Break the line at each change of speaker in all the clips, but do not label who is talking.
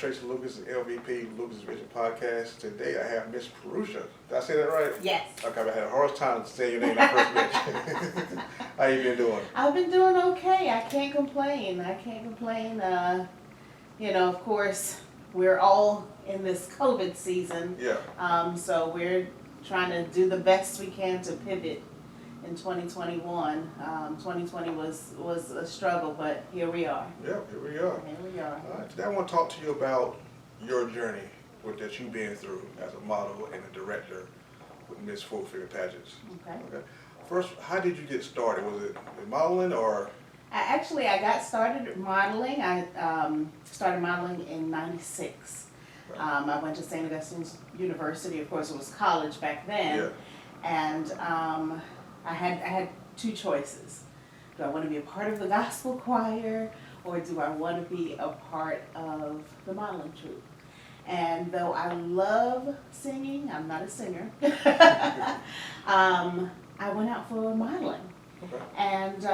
Tracy Lucas, LVP, Lucas Vision Podcast. Today I have Miss Purusha. Did I say that right?
Yes.
Okay, I had a hard time saying your name when I first met you. How you been doing?
I've been doing okay. I can't complain. Of course, we're all in this COVID season.
Yeah.
So we're trying to do the best we can to pivot in 2021. 2020 was a struggle, but here we are.
Yeah, here we are. All right, today I want to talk to you about your journey that you've been through as a model and a director with Miss Full Figure Pageants.
Okay.
First, how did you get started? Was it modeling or?
I got started modeling. I started modeling in '96.
Right.
I went to St. Augustine's University. Of course, it was college back then.
Yeah.
And I had two choices. Do I want to be a part of the gospel choir, or do I want to be a part of the modeling troupe? And though I love singing, I'm not a singer, I went out for modeling.
Okay.
And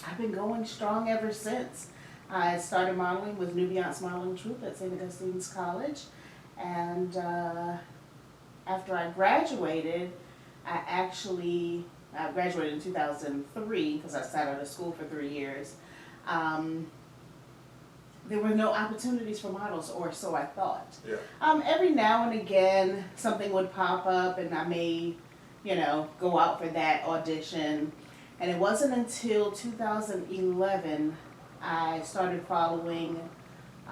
I've been going strong ever since. I started modeling with New Beyonce Modeling Troupe at St. Augustine's College. And after I graduated, I graduated in 2003 because I sat out of school for 3 years. There were no opportunities for models, or so I thought.
Yeah.
Every now and again, something would pop up and I may, go out for that audition. And it wasn't until 2011 I started following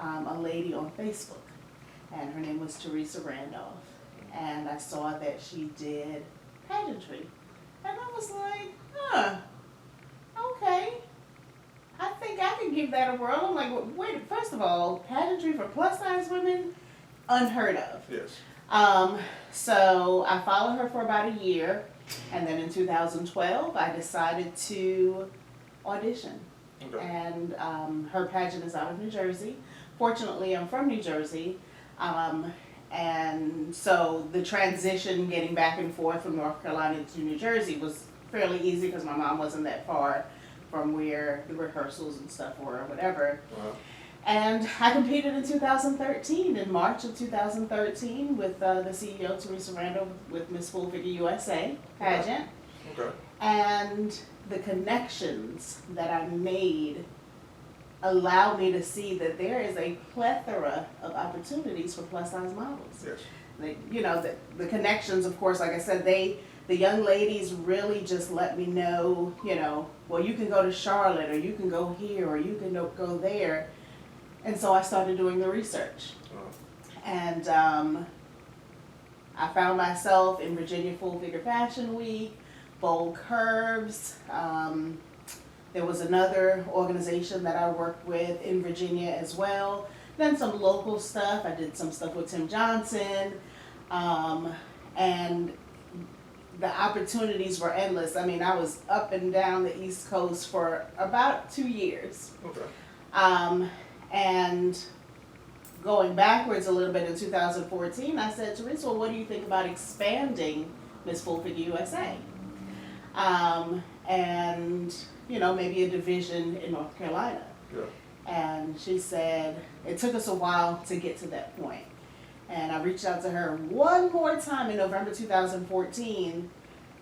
a lady on Facebook, and her name was Teresa Randolph. And I saw that she did pageantry. And I was like, okay. I think I can give that a whirl. I'm like, well, wait, first of all, pageantry for plus size women, unheard of.
Yes.
So I followed her for about a year, and then in 2012, I decided to audition.
Okay.
And her pageant is out of New Jersey. Fortunately, I'm from New Jersey. And so the transition getting back and forth from North Carolina to New Jersey was fairly easy because my mom wasn't that far from where the rehearsals and stuff were or whatever.
Wow.
And I competed in 2013, in March of 2013, with the CEO, Teresa Randall, with Miss Full Figure USA pageant.
Okay.
And the connections that I made allowed me to see that there is a plethora of opportunities for plus size models.
Yes.
The connections, of course, like I said, the young ladies really just let me know, well, you can go to Charlotte, or you can go here, or you can go there. And so I started doing the research. And I found myself in Virginia Full Figure Fashion Week, Bold Curves. There was another organization that I worked with in Virginia as well. Then some local stuff. I did some stuff with Tim Johnson. And the opportunities were endless. I mean, I was up and down the East Coast for about 2 years.
Okay.
And going backwards a little bit in 2014, I said, Teresa, well, what do you think about expanding Miss Full Figure USA? And, maybe a division in North Carolina.
Yeah.
And she said, it took us a while to get to that point. And I reached out to her one more time in November 2014.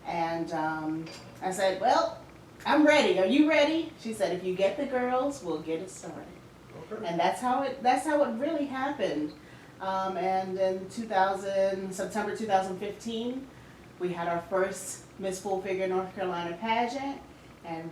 And I said, well, I'm ready. Are you ready? She said, if you get the girls, we'll get it started.
Okay.
And that's how it really happened. And in September 2015, we had our first Miss Full Figure North Carolina pageant, and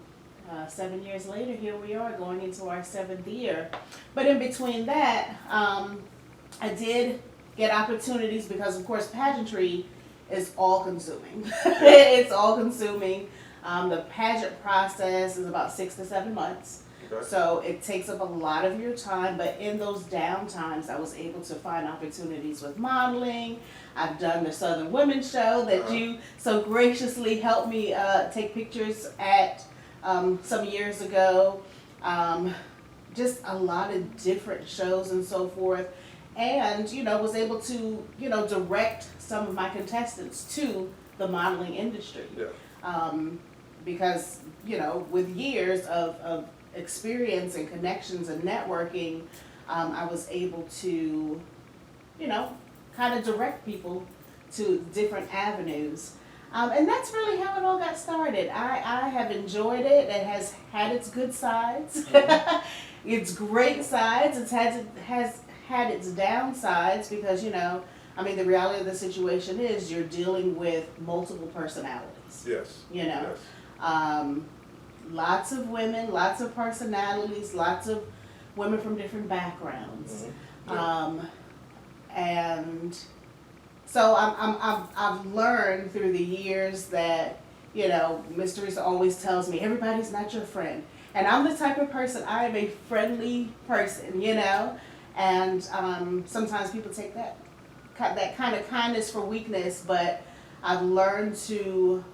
7 years later, here we are going into our 7th year. But in between that, I did get opportunities because, of course, pageantry is all-consuming. It's all-consuming. The pageant process is about 6 to 7 months.
Okay.
So it takes up a lot of your time, but in those downtimes, I was able to find opportunities with modeling. I've done the Southern Women's Show that you so graciously helped me take pictures at some years ago. Just a lot of different shows and so forth. And, was able to, direct some of my contestants to the modeling industry.
Yeah.
Because, with years of experience and connections and networking, I was able to, kind of direct people to different avenues. And that's really how it all got started. I have enjoyed it. It has had its good sides, its great sides. Has had its downsides because, the reality of the situation is you're dealing with multiple personalities.
Yes.
Yes. Lots of women, lots of personalities, lots of women from different backgrounds.
Mm-hmm.
And so I've learned through the years that, Miss Teresa always tells me, everybody's not your friend. And I'm the type of person, I am a friendly person, and sometimes people take that kind of kindness for weakness, but I've learned to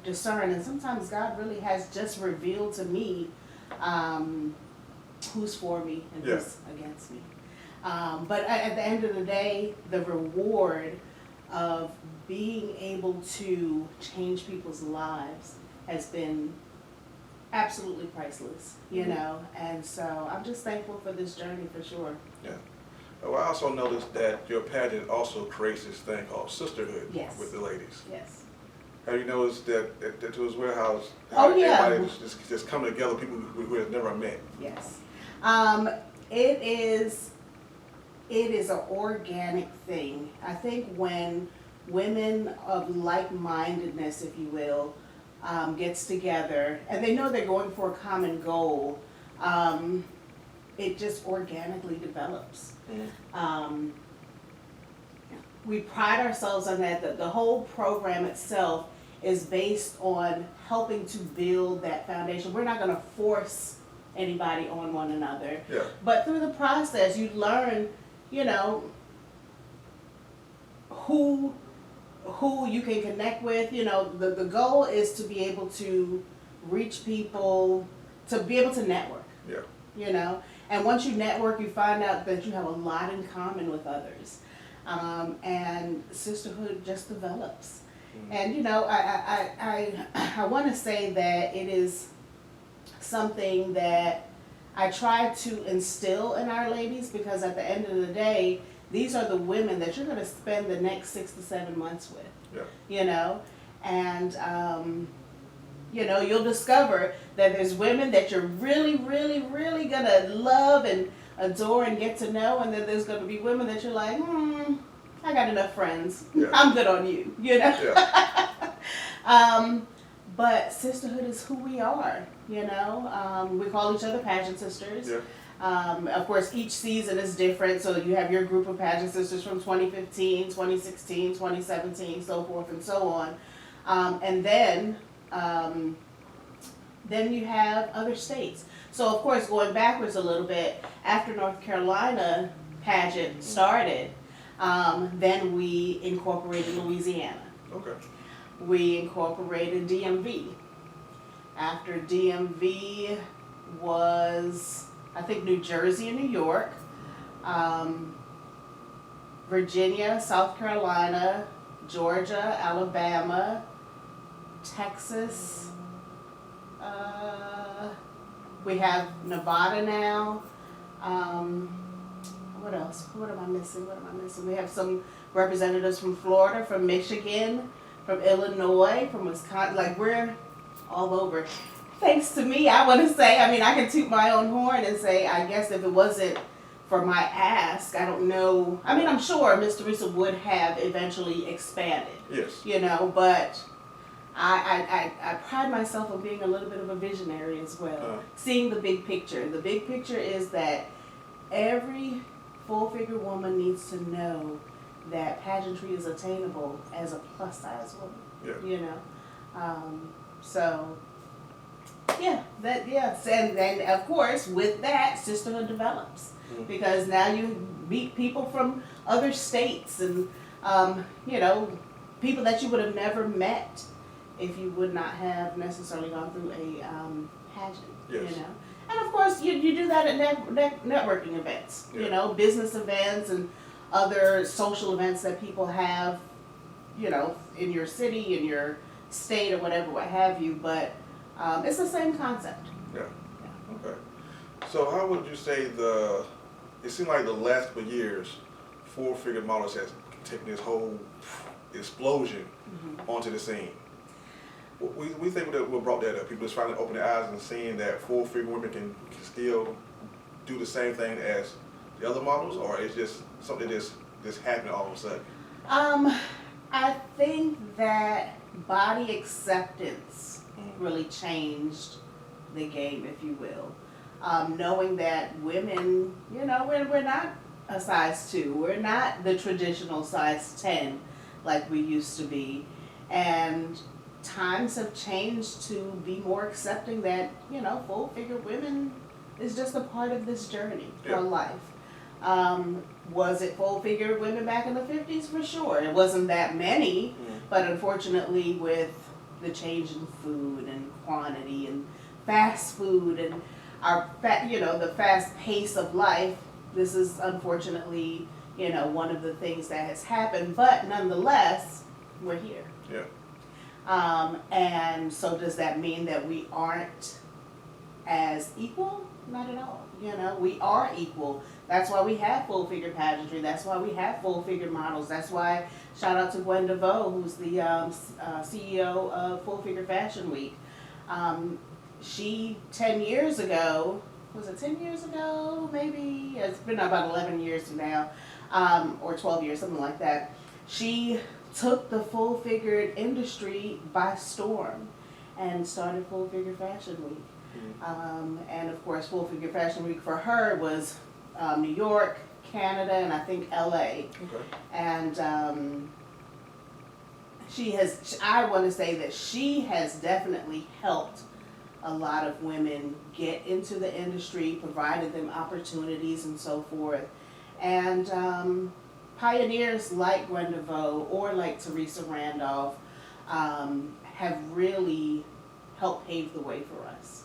discern, and sometimes God really has just revealed to me who's for me and who's against me. But at the end of the day, the reward of being able to change people's lives has been absolutely priceless, and so I'm just thankful for this journey for sure.
Yeah. Well, I also noticed that your pageant also creates this thing called Sisterhood with the ladies.
Yes.
Have you noticed that at Tools Warehouse,
everybody
just come together, people who have never met?
Yes. It is an organic thing. I think when women of like-mindedness, if you will, gets together and they know they're going for a common goal, it just organically develops.
Mm-hmm.
We pride ourselves on that. The whole program itself is based on helping to build that foundation. We're not going to force anybody on one another.
Yeah.
But through the process, you learn, who you can connect with. The goal is to be able to reach people, to be able to network.
Yeah.
And once you network, you find out that you have a lot in common with others. And sisterhood just develops. Mm-hmm. And, I want to say that it is something that I try to instill in our ladies, because at the end of the day, these are the women that you're going to spend the next 6 to 7 months with.
Yeah.
And you'll discover that there's women that you're really, really, really going to love and adore and get to know, and then there's going to be women that you're like, I got enough friends. Yeah. I'm good on you, Yeah. But sisterhood is who we are, we call each other pageant sisters.
Yeah.
Of course, each season is different, so you have your group of pageant sisters from 2015, 2016, 2017, so forth and so on. And then you have other states. So, of course, going backwards a little bit, after North Carolina pageant started, then we incorporated Louisiana.
Okay.
We incorporated DMV. After DMV was, I think, New Jersey and New York, Virginia, South Carolina, Georgia, Alabama, Texas. We have Nevada now. What else? What am I missing? We have some representatives from Florida, from Michigan, from Illinois, from Wisconsin. Like, we're all over. Thanks to me, I want to say, I can toot my own horn and say, I guess if it wasn't for my ask, I don't know. I'm sure Miss Teresa would have eventually expanded.
Yes.
But I pride myself on being a little bit of a visionary as well. Seeing the big picture. The big picture is that every full-figure woman needs to know that pageantry is attainable as a plus-size woman.
Yeah.
So, and of course, with that, sisterhood develops. Mm-hmm. Because now you meet people from other states and, people that you would have never met if you would not have necessarily gone through a pageant.
Yes.
And of course, you do that at networking events, business events and other social events that people have, in your city, in your state, or whatever, what have you. But it's the same concept.
Yeah. Okay. So how would you say the it seems like the last couple of years, full-figure models has taken this whole explosion onto the scene. We think that what brought that up. People just finally opened their eyes and seeing that full-figure women can still do the same thing as the other models, or it's just something that's happening all of a sudden.
I think that body acceptance really changed the game, if you will. Knowing that women, you know, we're not a size 2, we're not the traditional size 10 like we used to be, and times have changed to be more accepting that, you know, full figure women is just a part of this journey for life. Was it full figure women back in the 50s? For sure. It wasn't that many, but unfortunately with the change in food and quantity and fast food and the fast pace of life, this is unfortunately, you know, one of the things that has happened, but nonetheless, we're here.
Yeah.
And so does that mean that we aren't as equal? Not at all. You know, we are equal. That's why we have full figure pageantry. That's why we have full figure models. That's why, shout out to Gwen DeVoe, who's the CEO of Full Figure Fashion Week. She, 10 years ago, was it 10 years ago? Maybe? It's been about 11 years now, or 12 years, something like that. She took the full figured industry by storm and started Full Figure Fashion Week. And of course, Full Figure Fashion Week for her was New York, Canada, and I think LA.
Okay.
And I want to say that she has definitely helped a lot of women get into the industry, provided them opportunities and so forth. And pioneers like Gwen DeVoe or like Teresa Randolph have really helped pave the way for us.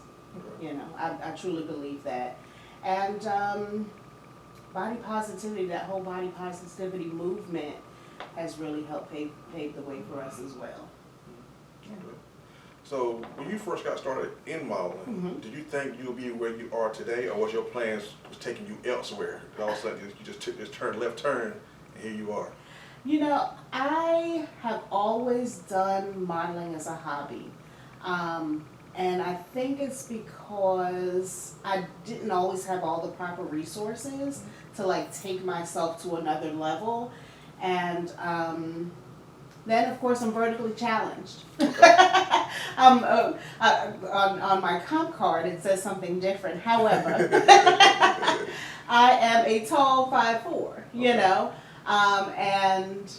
You know, I truly believe that. And body positivity, that whole body positivity movement has really helped pave the way for us as well.
Okay. So when you first got started in modeling, did you think you'll be where you are today, or was your plans was taking you elsewhere? And all of a sudden you just took this left turn, and here you are.
You know, I have always done modeling as a hobby. And I think it's because I didn't always have all the proper resources to like take myself to another level. And then of course I'm vertically challenged. On my comp card it says something different. However, I am a tall 5'4", you know, and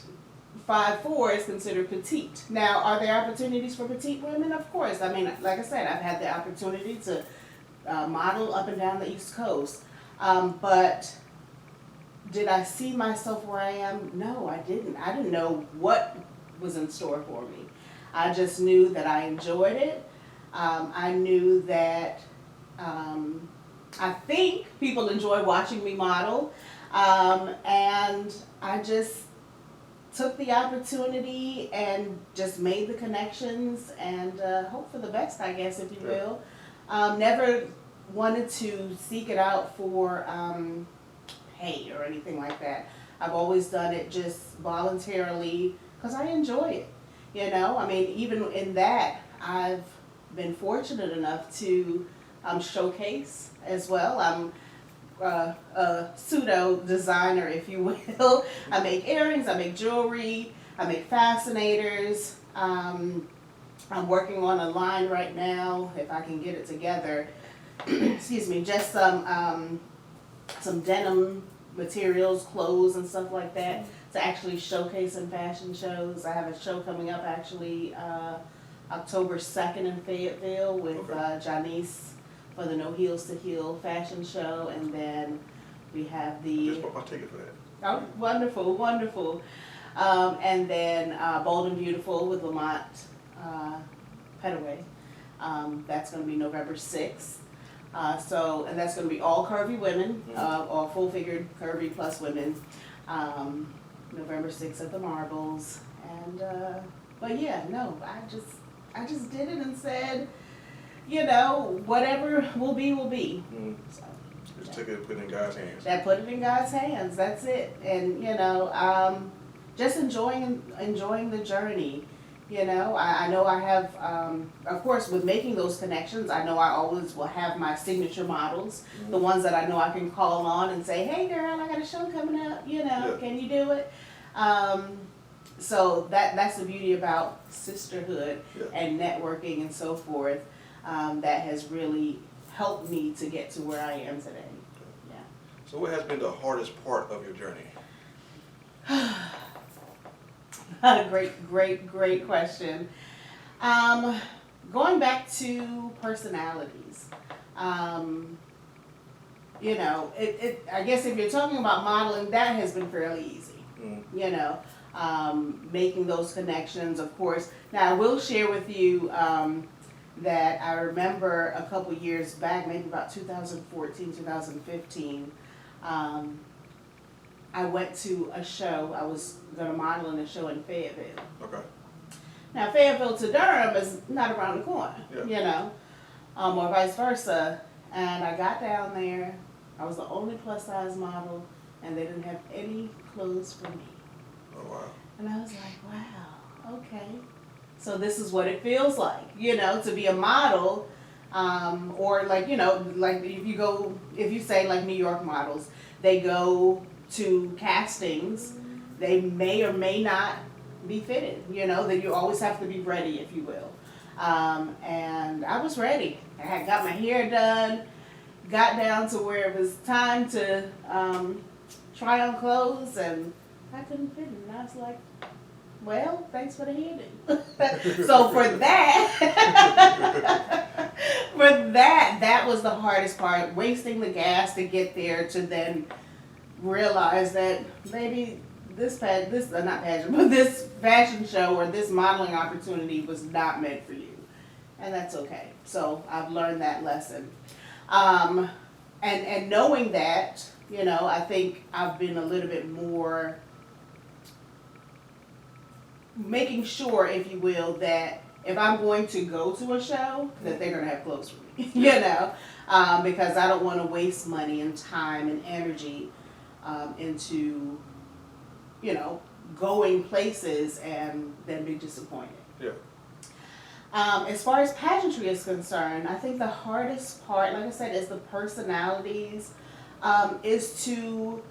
5'4" is considered petite. Now, are there opportunities for petite women? Of course. I mean, like I said, I've had the opportunity to model up and down the East Coast. But did I see myself where I am? No, I didn't. I didn't know what was in store for me. I just knew that I enjoyed it. I knew that I think people enjoy watching me model. And I just took the opportunity and just made the connections and hope for the best, I guess, if you will. Never wanted to seek it out for pay or anything like that. I've always done it just voluntarily because I enjoy it. You know, I mean, even in that, I've been fortunate enough to showcase as well. I'm a pseudo designer, if you will. I make earrings, I make jewelry, I make fascinators. I'm working on a line right now, if I can get it together. Excuse me, just some denim materials, clothes and stuff like that to actually showcase in fashion shows. I have a show coming up actually October 2nd in Fayetteville with Janice for the No Heels to Heal fashion show, and then we have the...
Just put my ticket for that.
Oh, wonderful, wonderful. And then Bold and Beautiful with Lamont Petaway. That's going to be November 6th. And that's going to be all curvy women, all full-figured curvy plus women. November 6th at the Marbles. And, but yeah, no, I just did it and said, you know, whatever will be, will be. So.
Just take it and put it in God's hands.
That put it in God's hands. That's it. And just enjoying the journey. I know I have, of course, with making those connections, I know I always will have my signature models, the ones that I know I can call on and say, hey girl, I got a show coming up, can you do it? So that's the beauty about sisterhood and networking and so forth, that has really helped me to get to where I am today. Yeah.
So what has been the hardest part of your journey?
Great question. Going back to personalities, I guess if you're talking about modeling, that has been fairly easy. Making those connections, of course. Now I will share with you that I remember a couple years back, maybe about 2014, 2015, I went to a show. I was going to model in a show in Fayetteville.
Okay.
Now, Fayetteville to Durham is not around the corner, or vice versa. And I got down there. I was the only plus size model, and they didn't have any clothes for me.
Oh, wow.
And I was like, wow, okay. So this is what it feels like, to be a model, or like if you say like New York models, they go to castings, they may or may not be fitted, that you always have to be ready, if you will. And I was ready. I had got my hair done, got down to where it was time to try on clothes, and I couldn't fit it. And I was like, well, thanks for the hairdo. So for that was the hardest part, wasting the gas to get there, to then realize that maybe this fashion show or this modeling opportunity was not meant for you, and that's okay. So I've learned that lesson, and knowing that, I think I've been a little bit more making sure, if you will, that if I'm going to go to a show, that they're gonna have clothes for me, because I don't want to waste money and time and energy into, going places and then be disappointed.
Yeah.
As far as pageantry is concerned, I think the hardest part, like I said, is the personalities, is to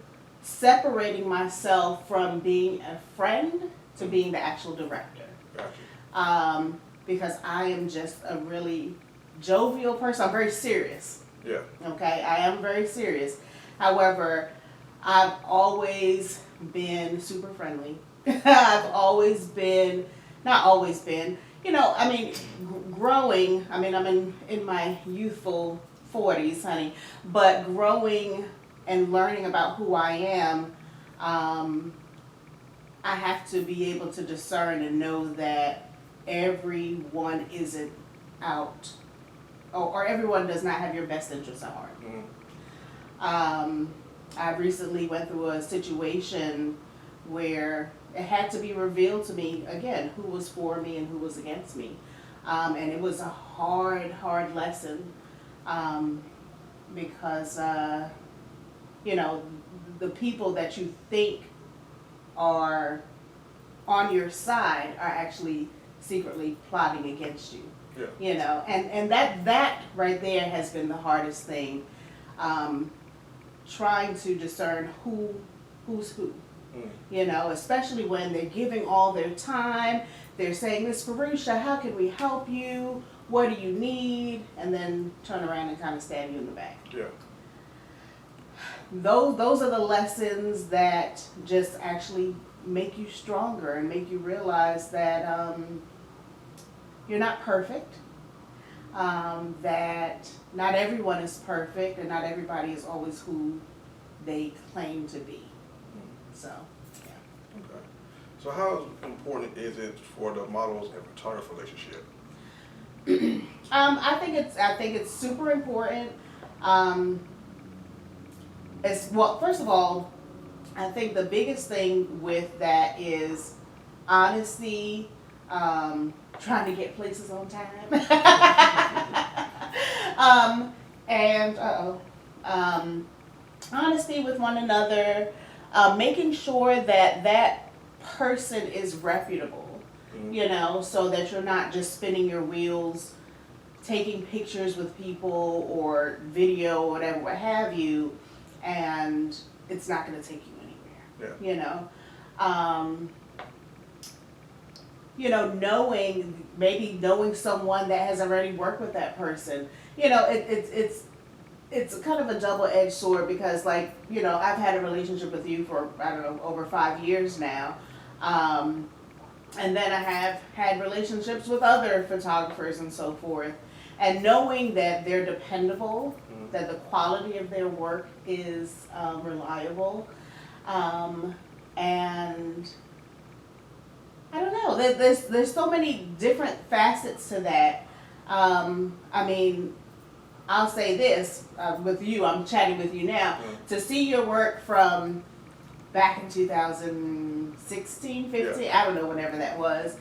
separating myself from being a friend to being the actual director.
Gotcha.
Because I am just a really jovial person. I'm very serious.
Yeah.
Okay, I am very serious. However, I've always been super friendly. I've always been, not always been, growing, I'm in my youthful 40s, honey, but growing and learning about who I am, I have to be able to discern and know that everyone isn't out, or everyone does not have your best interests at heart.
Mm-hmm.
I recently went through a situation where it had to be revealed to me, again, who was for me and who was against me. And it was a hard lesson, because, the people that you think are on your side are actually secretly plotting against you.
Yeah.
And that right there has been the hardest thing, trying to discern who's who. Especially when they're giving all their time, they're saying, Miss Purusha, how can we help you? What do you need? And then turn around and kind of stab you in the back.
Yeah.
Those are the lessons that just actually make you stronger and make you realize that you're not perfect, that not everyone is perfect, and not everybody is always who they claim to be. So, yeah.
Okay. So how important is it for the models and photographer relationship?
I think it's super important. First of all, I think the biggest thing with that is honesty, trying to get places on time, and honesty with one another, making sure that that person is reputable, you know, so that you're not just spinning your wheels, taking pictures with people or video or whatever, what have you, and it's not going to take you anywhere,
Yeah.
you know. You know, maybe knowing someone that has already worked with that person, you know, it's kind of a double-edged sword because, like, you know, I've had a relationship with you for, I don't know, over 5 years now. And then I have had relationships with other photographers and so forth. And knowing that they're dependable, that the quality of their work is reliable, and I don't know, there's so many different facets to that. I mean, I'll say this, with you, I'm chatting with you now, to see your work from back in 2016, 15, I don't know, whenever that was,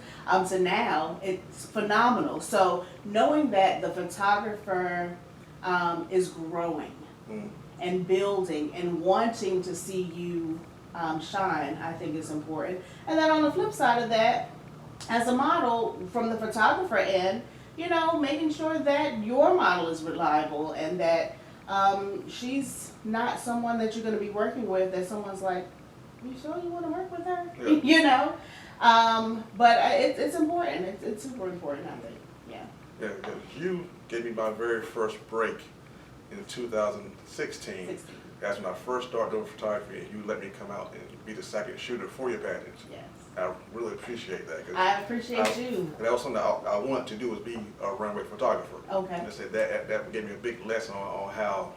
to now, it's phenomenal. So knowing that the photographer is growing and building and wanting to see you shine, I think is important. And then on the flip side of that, as a model, from the photographer end, you know, making sure that your model is reliable and that she's not someone that you're going to be working with that someone's like, you sure you want to work with her?
Yeah.
You know? But it's important. It's super important, I think. Yeah.
Yeah, because you gave me my very first break in 2016.
16.
That's when I first started doing photography, and you let me come out and be the second shooter for your pageant.
Yes.
I really appreciate that.
I appreciate you.
And that was something I wanted to do, was be a runway photographer.
Okay.
And I said that gave me a big lesson on how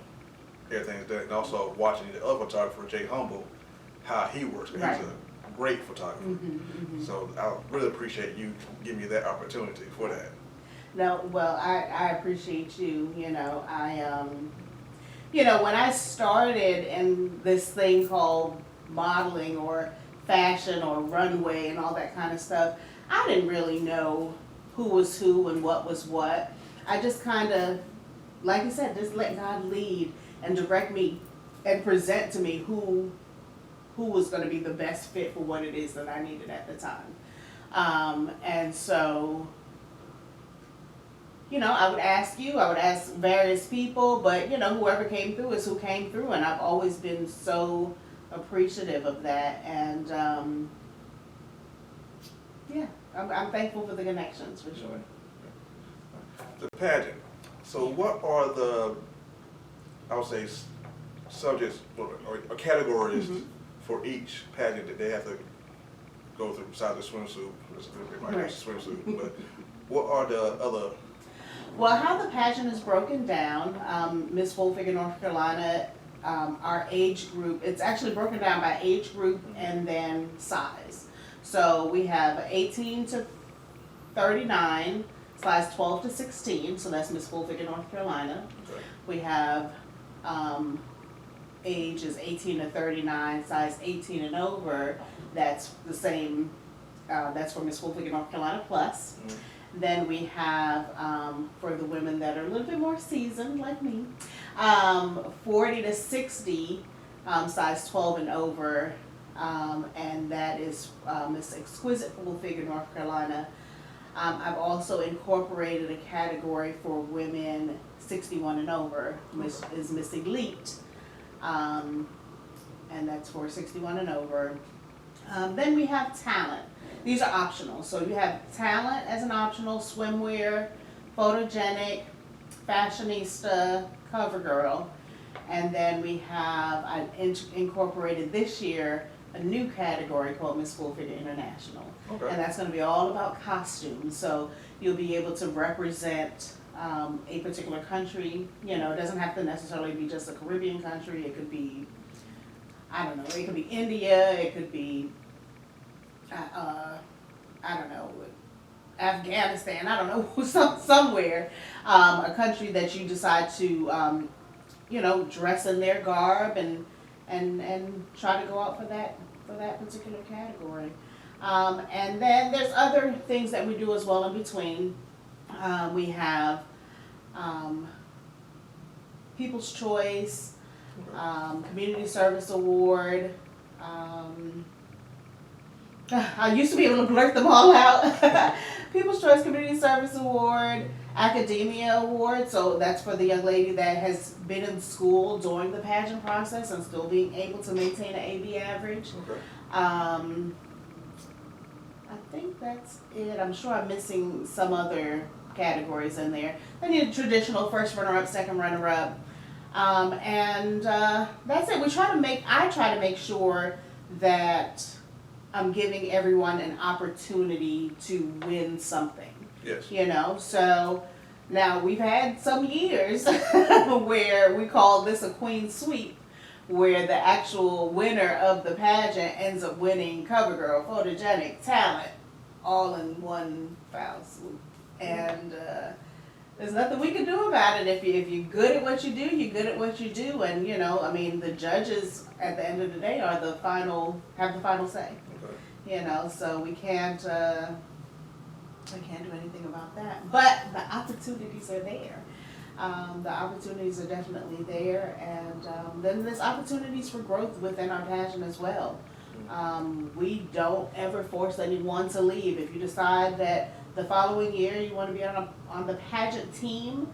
everything is done, and also watching the other photographer, Jay Humble, how he works. 'Cause
Right.
He's a great photographer. So I really appreciate you giving me that opportunity for that.
No, well, I appreciate you. You know, you know, when I started in this thing called modeling or fashion or runway and all that kind of stuff, I didn't really know who was who and what was what. I just kind of, like you said, just let God lead and direct me and present to me who was going to be the best fit for what it is that I needed at the time. And so, you know, I would ask you, I would ask various people, but, you know, whoever came through is who came through, and I've always been so appreciative of that. And, yeah, I'm thankful for the connections, for sure.
The pageant. So what are the, I would say, subjects or categories for each pageant that they have to go through besides the swimsuit?
Right.
Swimsuit, but what are the other?
Well, how the pageant is broken down, Miss Full Figure North Carolina, our age group, it's actually broken down by age group and then size. So we have 18 to 39, size 12 to 16, so that's Miss Full Figure North Carolina.
Okay.
We have age is 18 to 39, size 18 and over, that's the same, that's for Miss Full Figure North Carolina Plus. Then we have, for the women that are a little bit more seasoned, like me, 40 to 60, size 12 and over, and that is Miss Exquisite Full Figure North Carolina. I've also incorporated a category for women 61 and over, which is Miss Elite, and that's for 61 and over. Then we have talent. These are optional. So you have talent as an optional, swimwear, photogenic, fashionista, cover girl. And then we have, I incorporated this year a new category called Miss Full Figure International.
Okay.
And that's going to be all about costumes. So you'll be able to represent a particular country. You know, it doesn't have to necessarily be just a Caribbean country. It could be, I don't know, it could be India, it could be, I don't know, Afghanistan, I don't know, somewhere, a country that you decide to, you know, dress in their garb and try to go out for that particular category. And then there's other things that we do as well in between. We have People's Choice, Community Service Award. I used to be able to blurt them all out. People's Choice Community Service Award, Academia Award, so that's for the young lady that has been in school during the pageant process and still being able to maintain an AB average.
Okay.
I think that's it. I'm sure I'm missing some other categories in there. I need a traditional first runner-up, second runner-up. And that's it. I try to make sure that I'm giving everyone an opportunity to win something.
Yes.
You know, so now we've had some years where we call this a queen sweep, where the actual winner of the pageant ends up winning cover girl, photogenic, talent, all in one foul swoop. And there's nothing we can do about it. If you're good at what you do, you're good at what you do. And, you know, I mean, the judges at the end of the day are have the final say.
Okay.
You know, so we can't do anything about that. But the opportunities are there. The opportunities are definitely there. And then there's opportunities for growth within our pageant as well. We don't ever force anyone to leave. If you decide that the following year you want to be on the pageant team,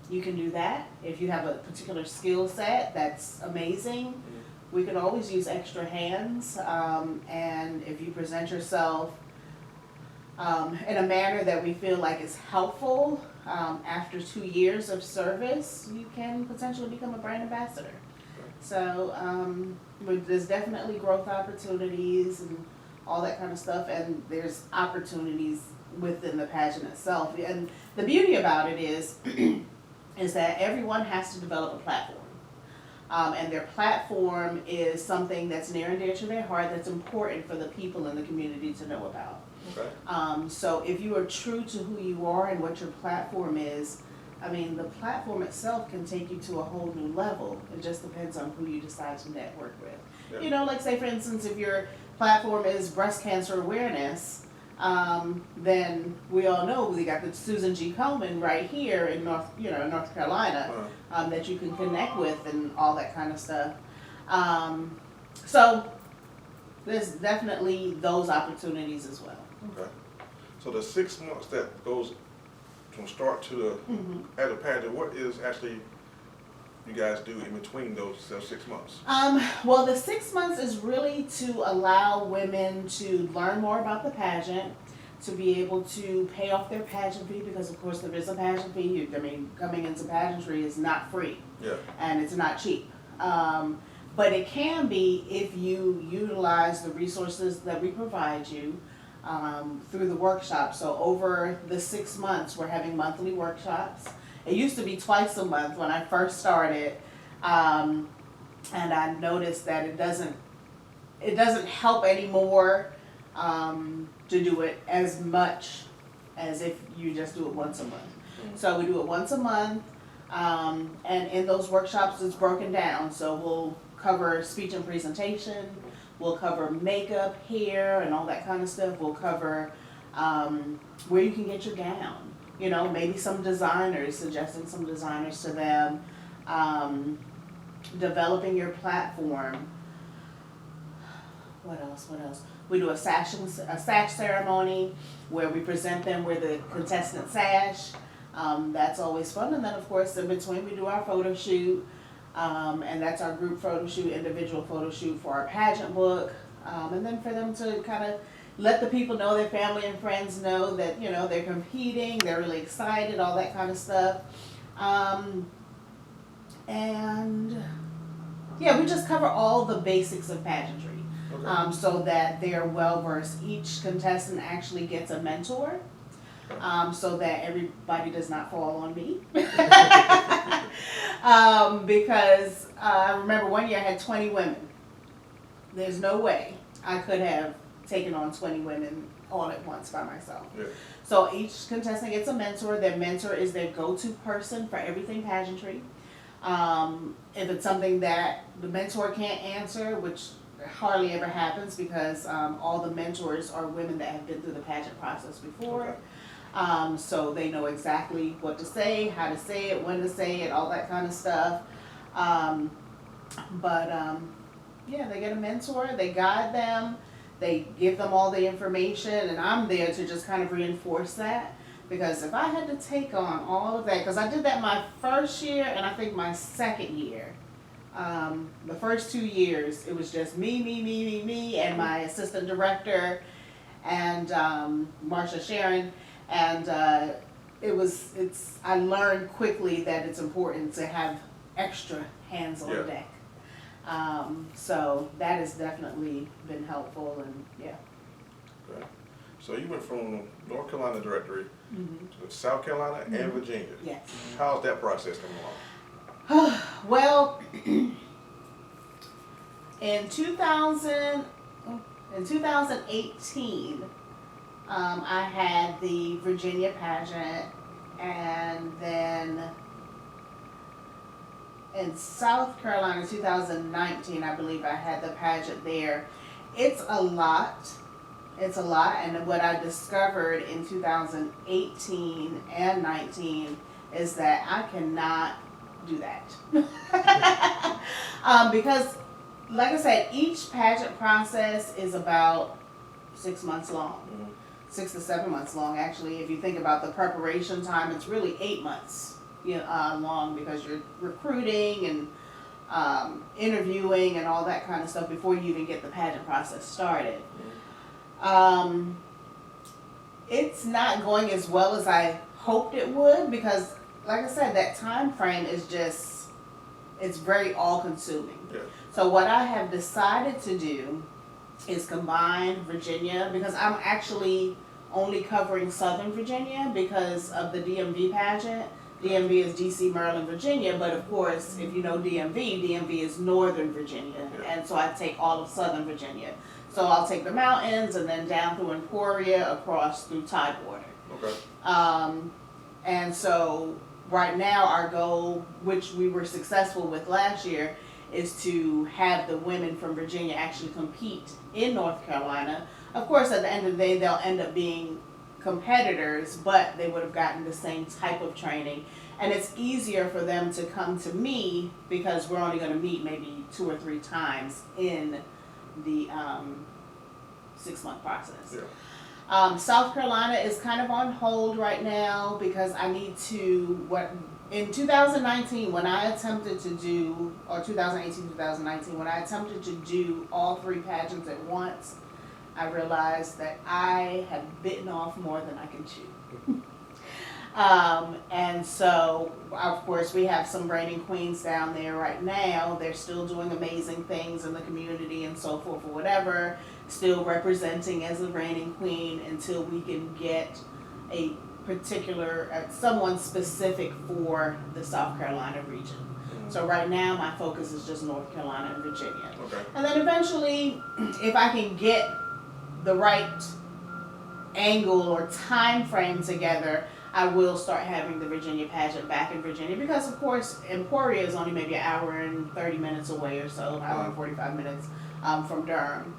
you can do that. If you have a particular skill set, that's amazing. We can always use extra hands, and if you present yourself in a manner that we feel like is helpful, after 2 years of service, you can potentially become a brand ambassador. So there's definitely growth opportunities and all that kind of stuff, and there's opportunities within the pageant itself. And the beauty about it is that everyone has to develop a platform. And their platform is something that's near and dear to their heart, that's important for the people in the community to know about.
Okay.
So if you are true to who you are and what your platform is, I mean, the platform itself can take you to a whole new level. It just depends on who you decide to network with.
Yeah.
You know, like say for instance, if your platform is breast cancer awareness, then we all know we got the Susan G. Komen right here in North Carolina, that you can connect with and all that kind of stuff. So there's definitely those opportunities as well.
Okay. So the 6 months that goes from start to the at the pageant, what is actually you guys do in between those 6 months?
Well, the 6 months is really to allow women to learn more about the pageant, to be able to pay off their pageant fee, because of course there is a pageant fee. I mean, coming into pageantry is not free.
Yeah.
And it's not cheap. But it can be if you utilize the resources that we provide you through the workshops. So over the 6 months, we're having monthly workshops. It used to be twice a month when I first started, and I noticed that it doesn't help anymore to do it as much as if you just do it once a month. So we do it once a month, and in those workshops it's broken down. So we'll cover speech and presentation, we'll cover makeup, hair, and all that kind of stuff. We'll cover where you can get your gown. You know, maybe some designers, suggesting some designers to them, developing your platform. What else? We do a sash ceremony where we present them with a contestant sash. That's always fun. And then, of course, in between we do our photo shoot. And that's our group photo shoot, individual photo shoot for our pageant book. And then for them to kind of let the people know, their family and friends know that, you know, they're competing, they're really excited, all that kind of stuff. And yeah, we just cover all the basics of pageantry.
Okay.
So that they're well versed. Each contestant actually gets a mentor, so that everybody does not fall on me. Because I remember one year I had 20 women. There's no way I could have taken on 20 women all at once by myself.
Yeah.
So each contestant gets a mentor. Their mentor is their go-to person for everything pageantry. If it's something that the mentor can't answer, which hardly ever happens because all the mentors are women that have been through the pageant process before. So they know exactly what to say, how to say it, when to say it, all that kind of stuff. Yeah, they get a mentor, they guide them, they give them all the information, and I'm there to just kind of reinforce that. Because if I had to take on all of that, because I did that my first year and I think my second year. The first 2 years, it was just me, and my assistant director, and Purusha Jones-Shearin, and I learned quickly that it's important to have extra hands on deck. So that has definitely been helpful, and yeah.
Okay. So you went from North Carolina directory
Mm-hmm.
to South Carolina and Virginia.
Yes.
How's that process coming along?
Well, in 2018, I had the Virginia pageant, and then in South Carolina, 2019, I believe I had the pageant there. It's a lot. It's a lot, and what I discovered in 2018 and 19 is that I cannot do that. Because, like I said, each pageant process is about 6 months long.
Mm-hmm.
6 to 7 months long, actually. If you think about the preparation time, it's really 8 months long, because you're recruiting and interviewing and all that kind of stuff before you even get the pageant process started. It's not going as well as I hoped it would, because, like I said, that time frame is just, it's very all-consuming.
Yeah.
So what I have decided to do is combine Virginia, because I'm actually only covering Southern Virginia because of the DMV pageant. DMV is DC, Maryland, Virginia, but of course, if you know DMV is Northern Virginia, and so I take all of Southern Virginia. So I'll take the mountains and then down through Emporia, across through Tidewater.
Okay.
And so right now our goal, which we were successful with last year, is to have the women from Virginia actually compete in North Carolina. Of course, at the end of the day, they'll end up being competitors, but they would have gotten the same type of training. And it's easier for them to come to me because we're only going to meet maybe 2 or 3 times in the 6-month process.
Yeah.
South Carolina is kind of on hold right now because I need to, in 2019 when I attempted to do, or 2018, 2019, when I attempted to do all 3 pageants at once, I realized that I had bitten off more than I can chew. And so, of course, we have some reigning queens down there right now. They're still doing amazing things in the community and so forth or whatever, still representing as a reigning queen until we can get a particular, someone specific for the South Carolina region. So right now my focus is just North Carolina and Virginia.
Okay.
And then eventually, if I can get the right angle or time frame together, I will start having the Virginia pageant back in Virginia, because of course Emporia is only maybe an hour and 30 minutes away or so, an hour and 45 minutes from Durham.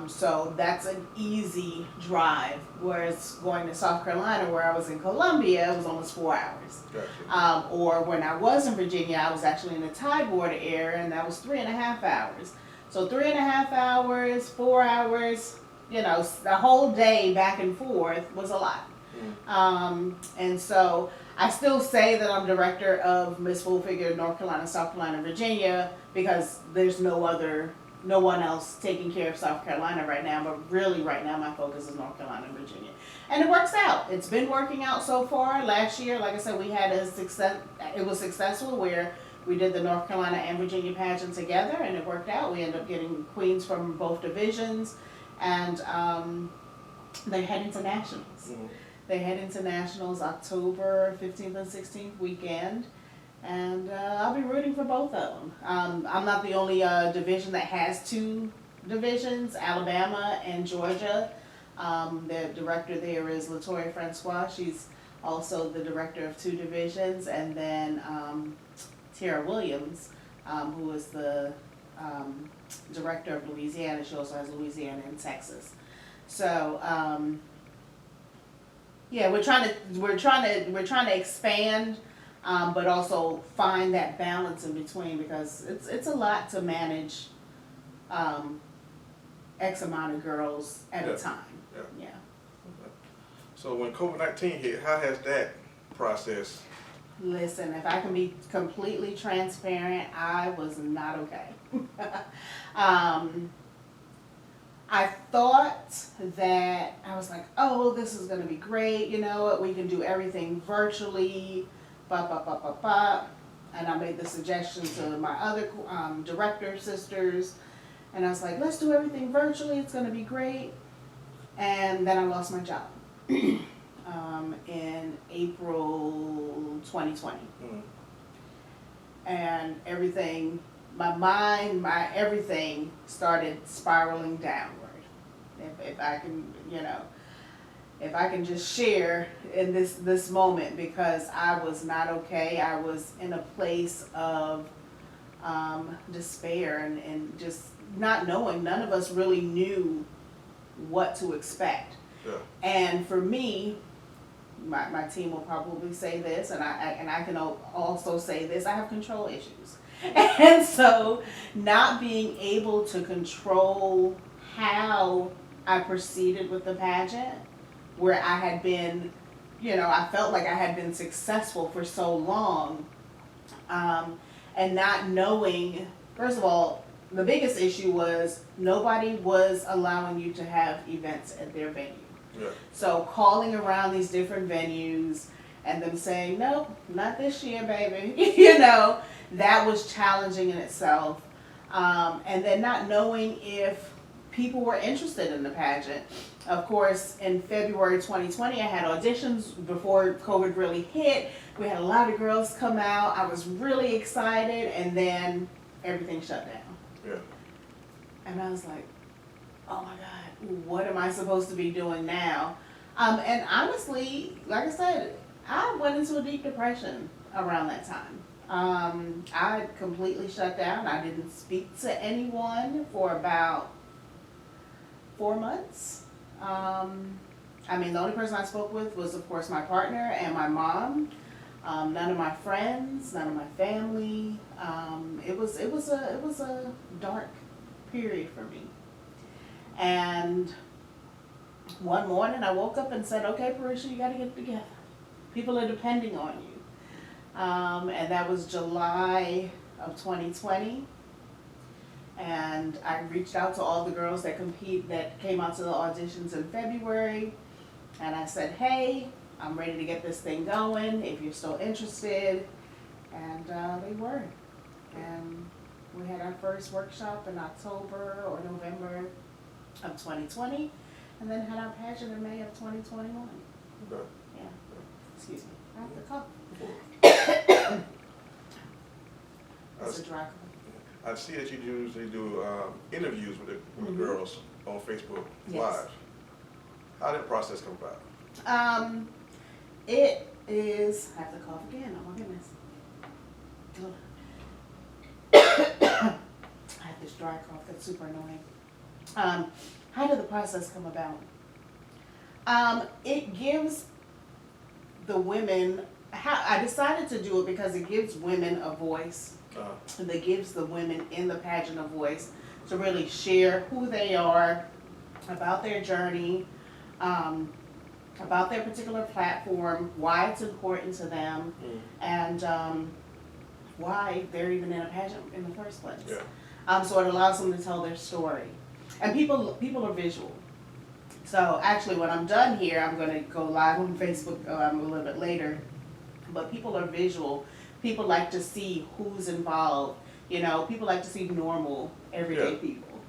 So that's an easy drive, whereas going to South Carolina, where I was in Columbia, it was almost 4 hours.
Gotcha.
Or when I was in Virginia, I was actually in the Tidewater area, and that was 3.5 hours. So 3.5 hours, 4 hours, the whole day back and forth was a lot. And so I still say that I'm director of Miss Full Figure North Carolina, South Carolina, Virginia, because there's no one else taking care of South Carolina right now, but really right now my focus is North Carolina and Virginia. And it works out. It's been working out so far. Last year, like I said, we had it was successful where we did the North Carolina and Virginia pageant together, and it worked out. We ended up getting queens from both divisions, and they head into nationals.
Mm-hmm.
They head into nationals October 15th and 16th weekend. And I'll be rooting for both of them. I'm not the only division that has 2 divisions, Alabama and Georgia. The director there is Latoya Francois. She's also the director of 2 divisions. And then Tara Williams, who is the director of Louisiana. She also has Louisiana and Texas. So yeah, we're trying to expand but also find that balance in between, because it's a lot to manage X amount of girls at a time. Yeah.
So when COVID-19 hit, how has that process?
Listen, if I can be completely transparent, I was not okay. I thought that, I was like, oh, this is gonna be great, you know, we can do everything virtually, and I made the suggestion to my other director sisters, and I was like, let's do everything virtually, it's gonna be great. And then I lost my job in April 2020. And everything, my mind, my everything started spiraling downward. If I can, you know, if I can just share in this moment, because I was not okay. I was in a place of despair and just not knowing. None of us really knew what to expect.
Yeah.
And for me, my team will probably say this, and I can also say this, I have control issues. And so not being able to control how I proceeded with the pageant, where I had been, you know, I felt like I had been successful for so long, and not knowing, first of all, the biggest issue was nobody was allowing you to have events at their venue.
Yeah.
So calling around these different venues and them saying, nope, not this year, baby, you know, that was challenging in itself. And then not knowing if people were interested in the pageant. Of course, in February 2020, I had auditions before COVID really hit. We had a lot of girls come out. I was really excited, and then everything shut down.
Yeah.
And I was like, oh my God, what am I supposed to be doing now? And honestly, like I said, I went into a deep depression around that time. I completely shut down. I didn't speak to anyone for about 4 months. I mean, the only person I spoke with was, of course, my partner and my mom. None of my friends, none of my family. It was a dark period for me. And one morning I woke up and said, okay, Purusha, you gotta get it together. People are depending on you. And that was July of 2020. And I reached out to all the girls that came out to the auditions in February. And I said, hey, I'm ready to get this thing going if you're still interested. And they were. And we had our first workshop in October or November of 2020, and then had our pageant in May of 2021.
Okay.
Yeah. Excuse me. I have to cough. It's a dry cough.
I see that you usually do interviews with the girls on Facebook Live. How did that process come about?
It is, I have to cough again, oh my goodness. I have this dry cough that's super annoying. How did the process come about? It gives the women, I decided to do it because it gives women a voice. That gives the women in the pageant a voice to really share who they are, about their journey, about their particular platform, why it's important to them, and why they're even in a pageant in the first place. Yeah. So it allows them to tell their story. And people are visual. So actually when I'm done here, I'm going to go live on Facebook a little bit later. But people are visual. People like to see who's involved. You know, people like to see normal, everyday people.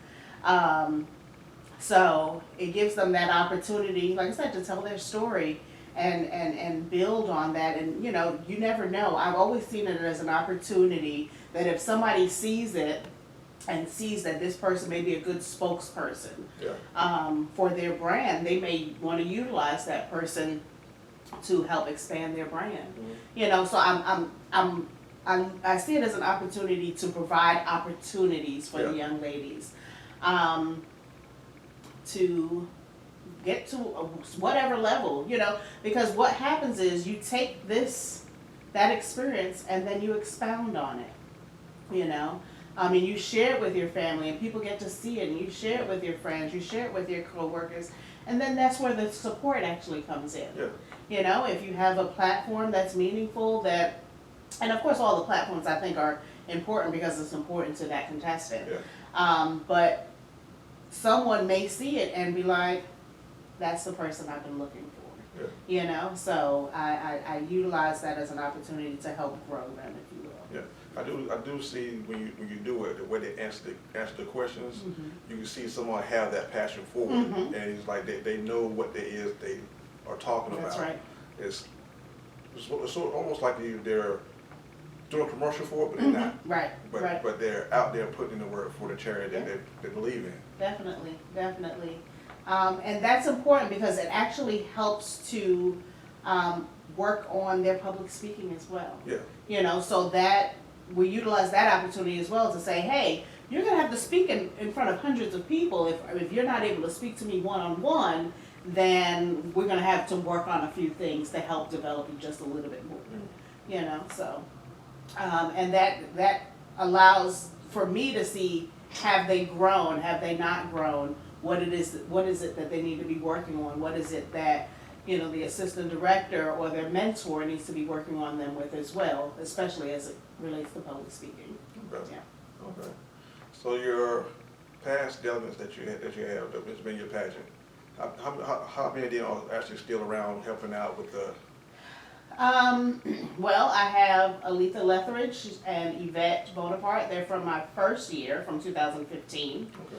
So it gives them that opportunity, like I said, to tell their story and build on that. And, you know, you never know. I've always seen it as an opportunity that if somebody sees it and sees that this person may be a good spokesperson for their brand, they may want to utilize that person to help expand their brand. You know, so I see it as an opportunity to provide opportunities for the young ladies to get to whatever level, you know, because what happens is you take this that experience and then you expound on it, you know. I mean, you share it with your family and people get to see it, and you share it with your friends, you share it with your coworkers, and then that's where the support actually comes in.
Yeah.
You know, if you have a platform that's meaningful, that, and of course all the platforms I think are important because it's important to that contestant.
Yeah.
But someone may see it and be like, that's the person I've been looking for.
Yeah.
You know, so I utilize that as an opportunity to help grow them, if you will.
Yeah. I do see when you do it, the way they answer the questions,
Mm-hmm.
you can see someone have that passion for it,
Mhm.
and it's like they know what it is they are talking about.
That's right.
It's sort of almost like they're doing a commercial for it, but they're not.
Right, right.
But they're out there putting in the work for the charity that
Yeah.
they believe in.
Definitely, definitely. And that's important because it actually helps to work on their public speaking as well.
Yeah.
You know, so that we utilize that opportunity as well to say, hey, you're gonna have to speak in front of hundreds of people. If you're not able to speak to me one-on-one, then we're gonna have to work on a few things to help develop you just a little bit more. You know, so and that allows for me to see, have they grown, have they not grown, what is it that they need to be working on, what is it that, you know, the assistant director or their mentor needs to be working on them with as well, especially as it relates to public speaking.
Okay.
Yeah.
Okay. So your past delegates that you have, that's been your pageant, how many of them are actually still around helping out with the?
Well, I have Aletha Lethridge and Yvette Bonaparte. They're from my first year, from 2015.
Okay.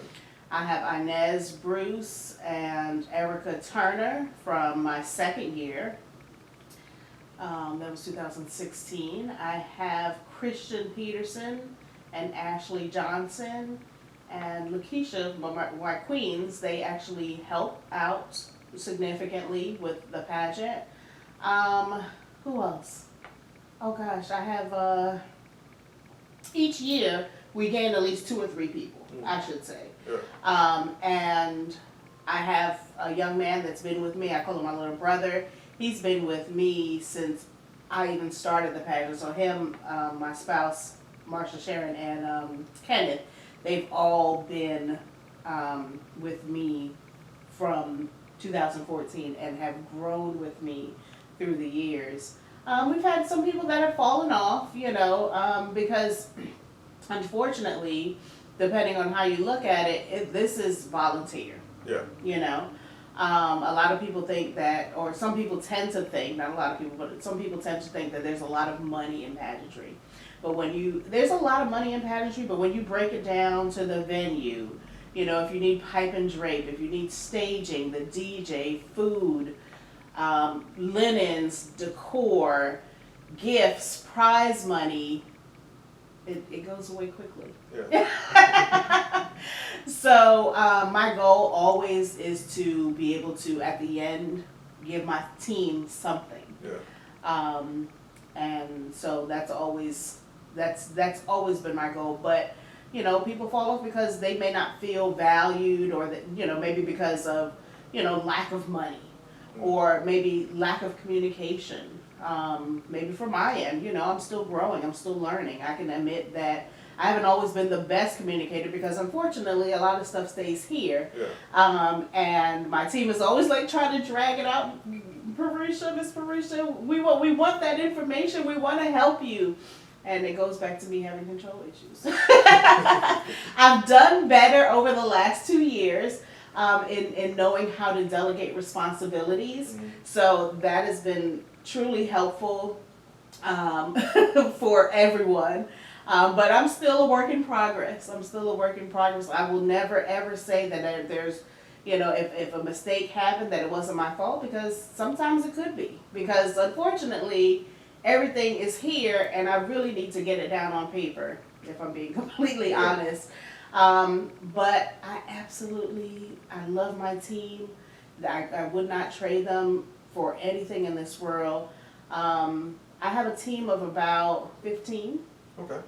I have Inez Bruce and Erica Turner from my second year. That was 2016. I have Christian Peterson and Ashley Johnson and Lakeisha, my queens. They actually help out significantly with the pageant. Who else? Oh gosh, I have, each year we gain at least 2 or 3 people, I should say.
Yeah.
And I have a young man that's been with me, I call him my little brother. He's been with me since I even started the pageant. So him, my spouse, Marsha Sharon, and Kenneth, they've all been with me from 2014 and have grown with me through the years. We've had some people that have fallen off, you know, because unfortunately, depending on how you look at it, this is volunteer.
Yeah.
You know, a lot of people think that, or some people tend to think, not a lot of people, but some people tend to think that there's a lot of money in pageantry. But there's a lot of money in pageantry, but when you break it down to the venue, you know, if you need pipe and drape, if you need staging, the DJ, food, linens, decor, gifts, prize money, it goes away quickly.
Yeah.
So my goal always is to be able to, at the end, give my team something.
Yeah.
And so that's always been my goal. But you know, people fall off because they may not feel valued, or that, you know, maybe because of, you know, lack of money, or maybe lack of communication. Maybe from my end, you know, I'm still growing, I'm still learning. I can admit that I haven't always been the best communicator because unfortunately a lot of stuff stays here.
Yeah.
And my team is always like trying to drag it out. Purusha, Miss Purusha, we want that information, we want to help you. And it goes back to me having control issues. I've done better over the last 2 years in knowing how to delegate responsibilities.
Mm-hmm.
So that has been truly helpful for everyone. But I'm still a work in progress. I will never ever say that there's, you know, if a mistake happened, that it wasn't my fault, because sometimes it could be. Because unfortunately, everything is here and I really need to get it down on paper, if I'm being completely honest. But I love my team. I would not trade them for anything in this world. I have a team of about 15.
Okay.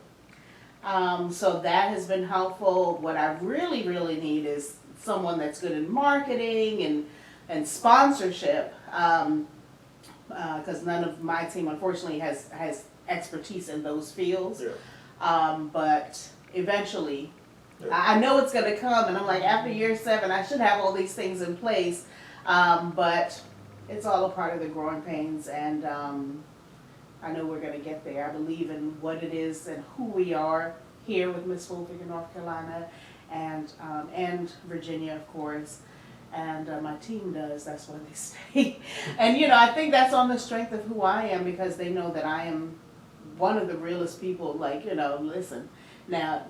So that has been helpful. What I really, really need is someone that's good in marketing and sponsorship. because none of my team unfortunately has expertise in those fields.
Yeah.
But eventually,
Yeah.
I know it's going to come, and I'm like, after year 7, I should have all these things in place. But it's all a part of the growing pains, and I know we're going to get there. I believe in what it is and who we are here with Miss Full Figure North Carolina, and Virginia, of course. And my team does, that's what they say. And I think that's on the strength of who I am, because they know that I am one of the realest people. Like, listen, now,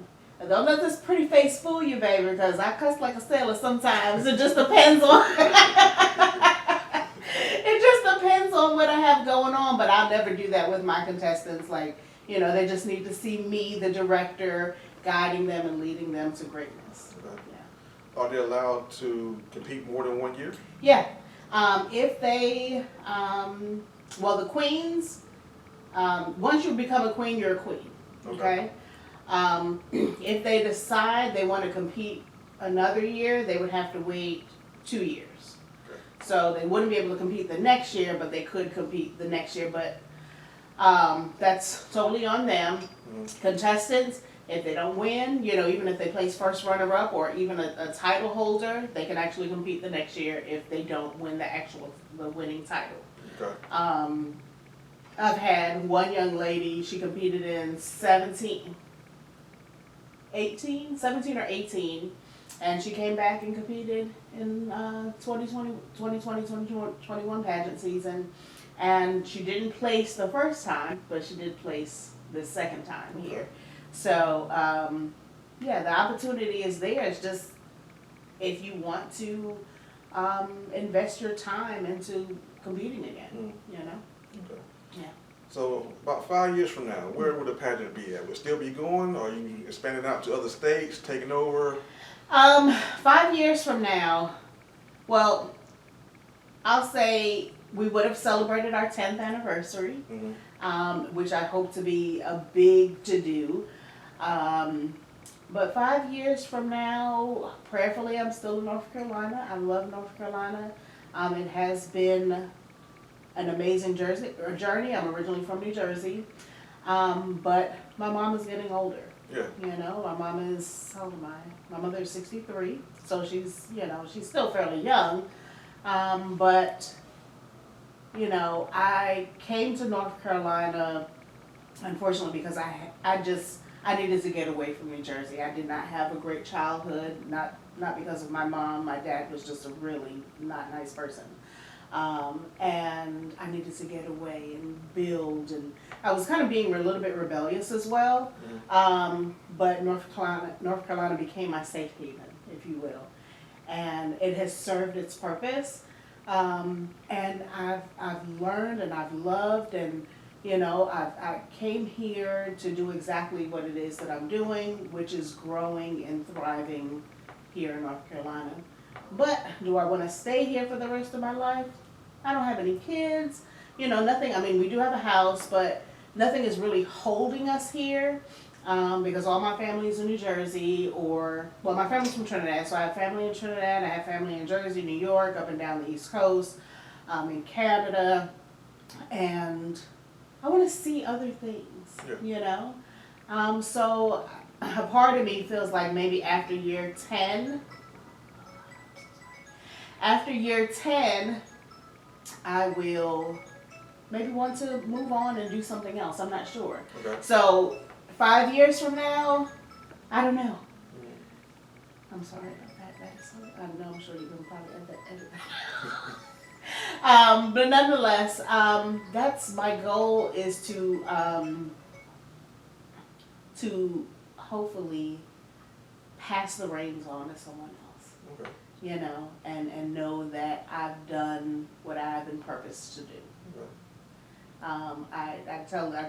don't let this pretty face fool you, baby, because I cuss like a sailor sometimes. It just depends on it just depends on what I have going on, but I'll never do that with my contestants. Like, they just need to see me, the director, guiding them and leading them to greatness.
Okay.
Yeah.
Are they allowed to compete more than 1 year?
Yeah. If they, well, the queens, once you become a queen, you're a queen. Okay? If they decide they want to compete another year, they would have to wait 2 years.
Okay.
So they wouldn't be able to compete the next year, but they could compete the next year. But that's totally on them.
Mm-hmm.
Contestants, if they don't win, even if they place first runner-up or even a title holder, they can actually compete the next year if they don't win the winning title.
Okay.
I've had one young lady, she competed in 17 or 18, and she came back and competed in 2020-2021 pageant season, and she didn't place the first time, but she did place the second time here. So, yeah, the opportunity is there. It's just if you want to invest your time into competing again,
Okay.
Yeah.
So about 5 years from now, where would the pageant be at? Will it still be going? Or are you expanding out to other states, taking over?
5 years from now, well, I'll say we would have celebrated our 10th anniversary, which I hope to be a big to-do. But 5 years from now, prayerfully, I'm still in North Carolina. I love North Carolina. It has been an amazing journey. I'm originally from New Jersey, but my mom is getting older.
Yeah.
My mom is, how old am I? My mother is 63, so she's, she's still fairly young. But, I came to North Carolina, unfortunately, because I needed to get away from New Jersey. I did not have a great childhood, not because of my mom. My dad was just a really not nice person. And I needed to get away and build, and I was kind of being a little bit rebellious as well. But North Carolina became my safe haven, if you will, and it has served its purpose. And I've learned and I've loved, and I came here to do exactly what it is that I'm doing, which is growing and thriving here in North Carolina. But do I want to stay here for the rest of my life? I don't have any kids, nothing. I mean, we do have a house, but nothing is really holding us here, because all my family is in New Jersey, my family's from Trinidad, so I have family in Trinidad, I have family in Jersey, New York, up and down the East Coast, in Canada, and I want to see other things, so a part of me feels like maybe after year 10, I will maybe want to move on and do something else. I'm not sure.
Okay.
So 5 years from now, I don't know. I'm sorry about that. I know, I'm sure you can probably edit that. But nonetheless, that's my goal, is to hopefully pass the reins on to someone else.
Okay.
And know that I've done what I've been purposed to do.
Okay.
I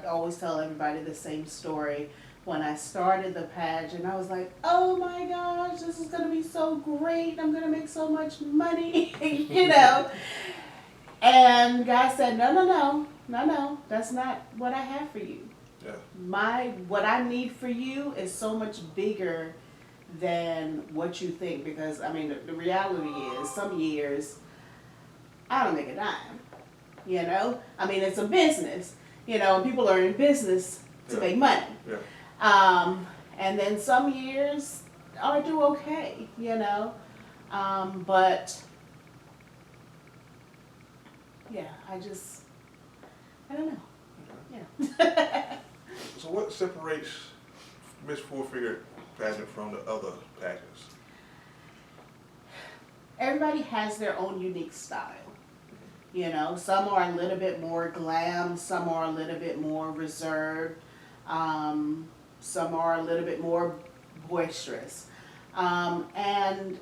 always tell everybody the same story. When I started the pageant, I was like, oh my gosh, this is gonna be so great. I'm gonna make so much money, And God said, no, that's not what I have for you.
Yeah.
What I need for you is so much bigger than what you think, because the reality is some years I don't make a dime, you know? I mean, it's a business, you know, and people are in business to
Yeah.
make money.
Yeah.
And then some years I do okay, you know? But, yeah, I don't know. Yeah.
So what separates Miss Four Figure pageant from the other pageants?
Everybody has their own unique style. You know, some are a little bit more glam, some are a little bit more reserved, some are a little bit more boisterous. And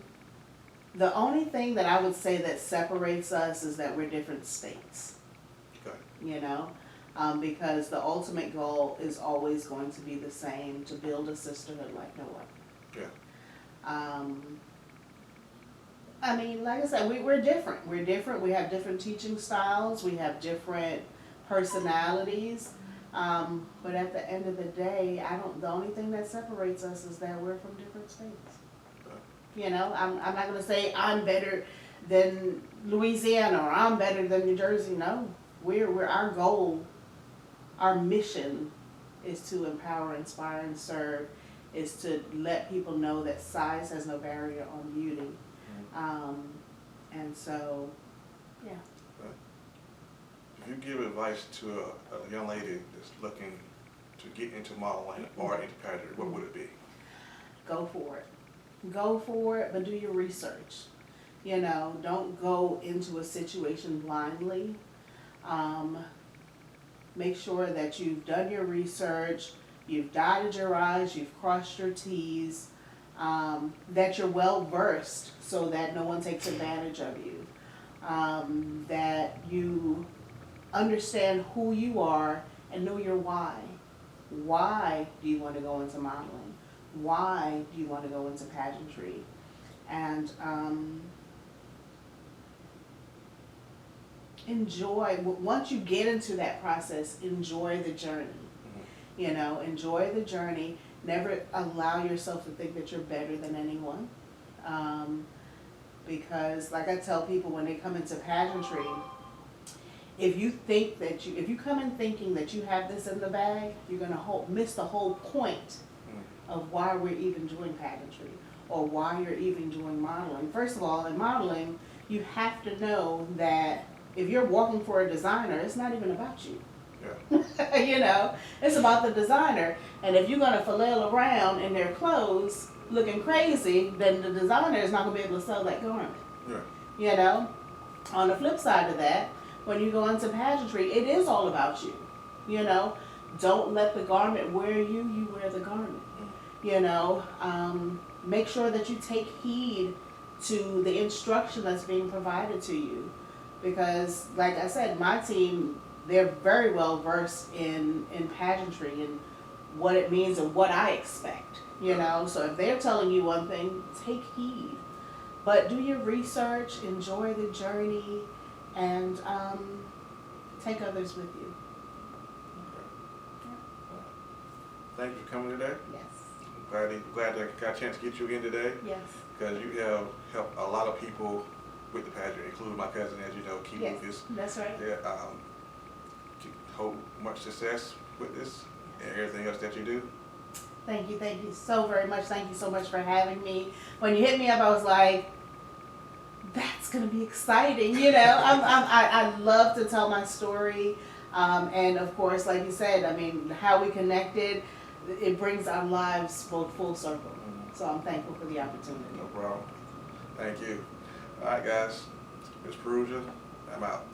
the only thing that I would say that separates us is that we're different states.
Okay.
You know, because the ultimate goal is always going to be the same, to build a sisterhood like no other.
Yeah.
I mean, like I said, we're different. We're different. We have different teaching styles. We have different personalities. But at the end of the day, the only thing that separates us is that we're from different states. You know, I'm not going to say I'm better than Louisiana or I'm better than New Jersey. No, we're our goal, our mission is to empower, inspire, and serve, is to let people know that size has no barrier on beauty. And so, yeah.
If you give advice to a young lady that's looking to get into modeling or into pageantry, what would it be?
Go for it. Go for it, but do your research. You know, don't go into a situation blindly. Make sure that you've done your research, you've dotted your I's, you've crossed your T's, that you're well versed so that no one takes advantage of you, that you understand who you are and know your why. Why do you want to go into modeling? Why do you want to go into pageantry? And enjoy, once you get into that process, enjoy the journey. You know, enjoy the journey. Never allow yourself to think that you're better than anyone. Because like I tell people when they come into pageantry, if you come in thinking that you have this in the bag, you're gonna miss the whole point of why we're even doing pageantry or why you're even doing modeling. First of all, in modeling, you have to know that if you're working for a designer, it's not even about you.
Yeah.
You know, it's about the designer. And if you're gonna flail around in their clothes looking crazy, then the designer is not gonna be able to sell that garment.
Yeah.
You know, on the flip side of that, when you go into pageantry, it is all about you. You know, don't let the garment wear you, you wear the garment. You know, make sure that you take heed to the instruction that's being provided to you. Because, like I said, my team, they're very well versed in pageantry and what it means and what I expect. You know, so if they're telling you one thing, take heed. But do your research, enjoy the journey, and take others with you.
Thank you for coming today.
Yes.
Glad I got a chance to get you in today.
Yes.
Because you have helped a lot of people with the pageant, including my cousin, as you know, Keith
Yes,
Lucas.
that's right.
Yeah, hope much success with this and everything else that you do.
Thank you so very much. Thank you so much for having me. When you hit me up, I was like, that's gonna be exciting, you know. I love to tell my story, and of course, like you said, I mean, how we connected, it brings our lives both full circle. So I'm thankful for the opportunity.
No problem. Thank you. All right, guys. Ms. Purusha, I'm out.